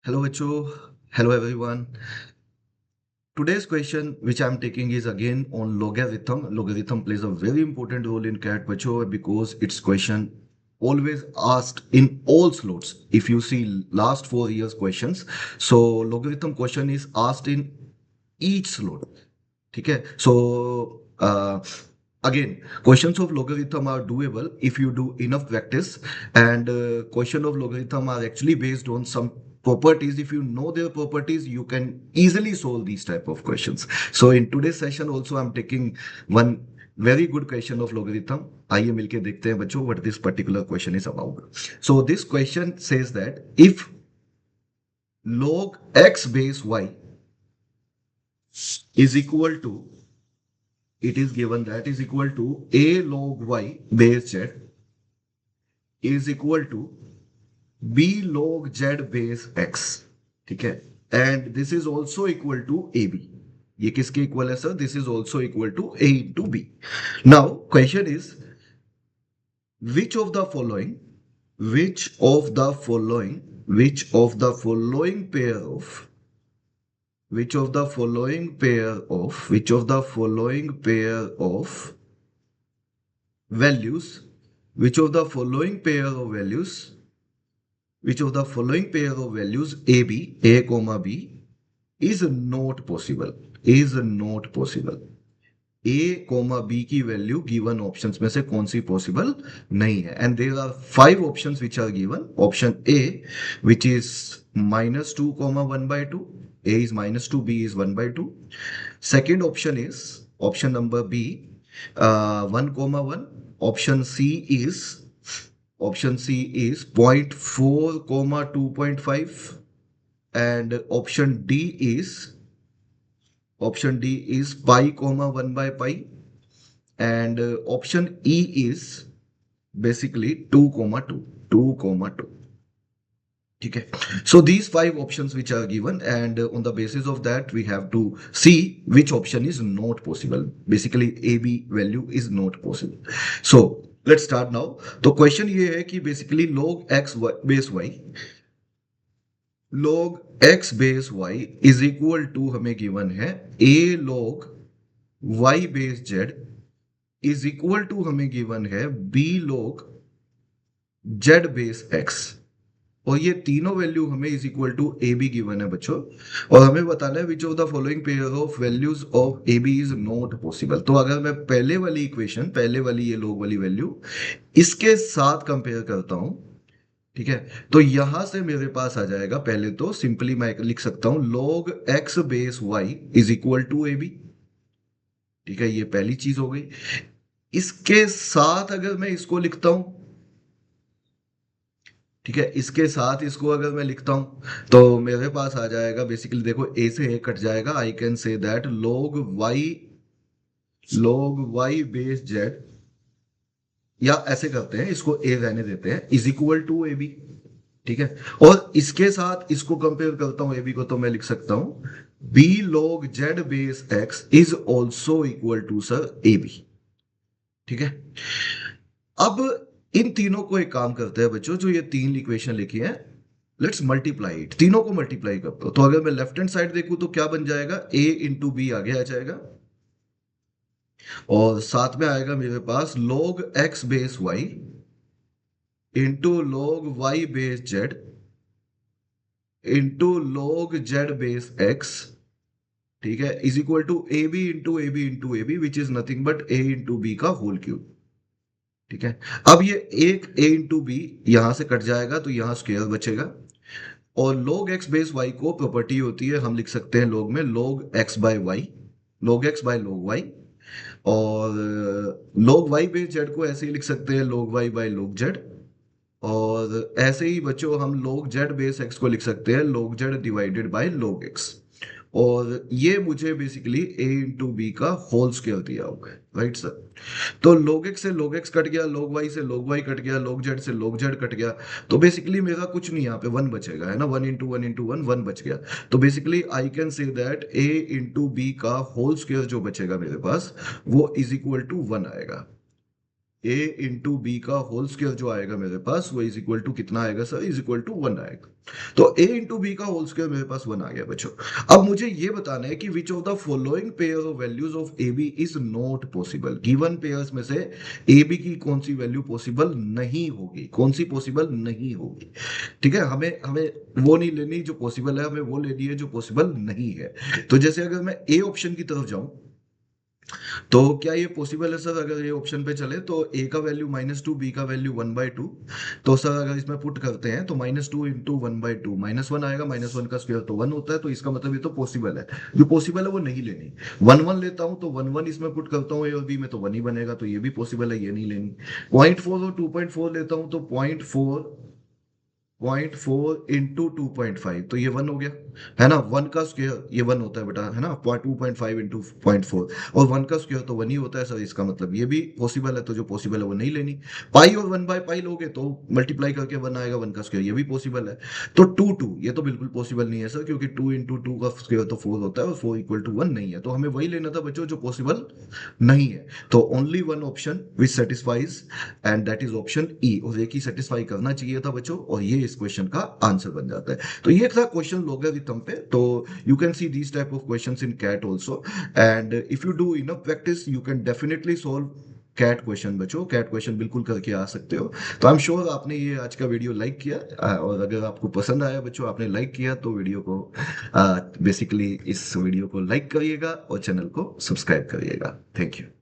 Hello, Achu. Hello, everyone. Today's question, which I'm taking, is again on logarithm. Logarithm plays a very important role in CAT Bacho because it's question always asked in all slots. If you see last 4 years questions, so logarithm question is asked in each slot. Okay, so again, questions of logarithm are doable if you do enough practice, and question of logarithm are actually based on some properties. If you know their properties, you can easily solve these type of questions. So in today's session also I'm taking one very good question of logarithm. आइए मिलके देखते हैं बच्चों what this particular question is about. So this question says that if log x base y is equal to, it is given that is equal to a log y base z is equal to b log z base x. ठीक है, and this is also equal to A B. ये किसके इक्वल है sir? This is also equal to A into B. Now question is which of the following which of the following which of the following pair of which of the following pair of which of the following pair of values which of the following pair of values which of the following pair of values a b a comma b is not possible a comma b की value given options में से कौन सी possible नहीं है. And there are 5 options which are given. Option A which is -2, 1/2. A is -2, B is 1/2. Second option is option number B, 1, 1. Option C is 0.4, 2.5. And option D is pi, 1/pi. And option E is basically 2, 2. ठीक है. So these 5 options which are given, and on the basis of that we have to see which option is not possible. Basically AB value is not possible. So let's start now. तो question ये है कि basically log x base y is equal to हमें given है a log y base z is equal to हमें given है b log z base x. और ये तीनों वैल्यू हमें is equal to A B given है बच्चों. और हमें बताना है which of the following pair of values of A B is not possible. तो अगर मैं पहले वाली ये लोग वाली वैल्यू इसके साथ कंपेयर करता हूं, ठीक है, तो यहां से मेरे पास आ जाएगा. पहले तो सिंपली मैं लिख सकता हूं log x base y is equal to A b. ठीक है, ये पहली चीज हो गई. इसके साथ अगर मैं इसको लिखता हूं, ठीक है, इसके साथ इसको अगर मैं लिखता हूं तो मेरे पास आ जाएगा बेसिकली, देखो ए से ए कट जाएगा. I can say that log y base z, या ऐसे करते हैं, इसको ए रहने देते हैं, is equal to A b. ठीक है, और इसके साथ इसको कंपेयर करता हूं ए बी को, तो मैं लिख सकता हूं b log z base x is also equal to sir a b. ठीक है, अब इन तीनों को एक काम करते हैं बच्चों, जो ये तीन इक्वेशन लिखी है, लेट्स मल्टीप्लाई इट. तीनों को मल्टीप्लाई करता हूं, तो अगर मैं लेफ्ट हैंड साइड देखूं तो क्या बन जाएगा, a इंटू बी आगे आ जाएगा, और साथ में आएगा मेरे पास log x base y into log y base z into log z base x. ठीक है, is equal to A b into a b which is nothing but a into b का होल क्यूब. ठीक है, अब ये एक a into B यहां से कट जाएगा तो यहां स्क्वायर बचेगा. और log x बेस y को प्रॉपर्टी होती है, हम लिख सकते हैं log में log x by log y. और log y बेस z को ऐसे ही लिख सकते हैं log y by log z. और ऐसे ही बच्चों हम log z बेस x को लिख सकते हैं log z divided by log x. और ये मुझे बेसिकली a इंटू बी का होल स्क्वायर दिया होगा, राइट सर. तो log x से log x कट गया, log y से log y कट गया, log z से log z कट गया, तो बेसिकली मेरा कुछ नहीं, यहाँ पे 1 बचेगा, है ना. 1 इंटू 1 बच गया. तो basically I can say that a into b का होल स्क्वायर जो बचेगा मेरे पास, वो इज इक्वल टू 1 आएगा. ए इंटू बी का होल स्क्वायर जो आएगा मेरे पास वो इज इक्वल टू कितना आएगा सर, इज इक्वल टू 1 आएगा। तो ए इंटू बी का होल स्क्वायर मेरे पास 1 आ गया बच्चों। अब मुझे ये बताना है कि which of the following pair of values of A B is not possible. Given pairs में से ए बी की कौन सी वैल्यू पॉसिबल नहीं होगी, कौन सी पॉसिबल नहीं होगी। ठीक है, हमें हमें वो नहीं लेनी जो पॉसिबल है, हमें वो लेनी है जो पॉसिबल नहीं है। तो जैसे अगर मैं ए ऑप्शन की तरफ जाऊं, तो क्या ये पॉसिबल है सर, अगर ये ऑप्शन पे चले तो ए का वैल्यू -2, बी का वैल्यू 1/2। तो सर अगर इसमें पुट करते हैं तो -2 इंटू 1/2 -1 आएगा, -1 का स्क्वायर तो 1 होता है, तो इसका मतलब ये तो पॉसिबल है। जो पॉसिबल है वो नहीं लेनी। 1 1 लेता हूं तो 1 1 इसमें पुट करता हूँ ए और बी में तो 1 ही बनेगा, तो ये भी पॉसिबल है, ये नहीं लेनी। 0.4 और 2.4 लेता हूं तो 0.4 इंटू 2.5 तो ये 1 हो गया, है ना। 1 का स्क्वायर ये 1 होता है बेटा, है ना। 2.5 इंटू 0.4 और 1 का स्क्वायर तो 1 ही होता है सर, इसका मतलब ये भी पॉसिबल है, तो जो पॉसिबल है वो नहीं लेनी। पाई और 1/पाई लोगे तो मल्टीप्लाई करके 1 आएगा, 1 का स्क्वायर ये भी पॉसिबल है। तो 2 ये तो बिल्कुल पॉसिबल नहीं है सर, क्योंकि 2 इंटू 2 का स्क्वायर तो 4 होता है और 4 इक्वल टू 1 नहीं है, तो हमें वही लेना था बच्चों जो पॉसिबल नहीं है। तो only one option which satisfies and that is option E, और एक ही सेटिस्फाई करना चाहिए था बच्चों, और ये इस क्वेश्चन का आंसर बन जाता है। तो ये था क्वेश्चन लोगरिथम पे। तो you can see these type of questions in CAT also, and if you do enough practice you can definitely solve CAT question बच्चों, कैट क्वेश्चन बिल्कुल करके आ सकते हो। तो आई एम श्योर आपने ये आज का वीडियो लाइक किया, और अगर आपको पसंद आया बच्चों, आपने लाइक किया तो वीडियो को बेसिकली इस वीडियो को लाइक करिएगा और चैनल को सब्सक्राइब करिएगा। Thank you.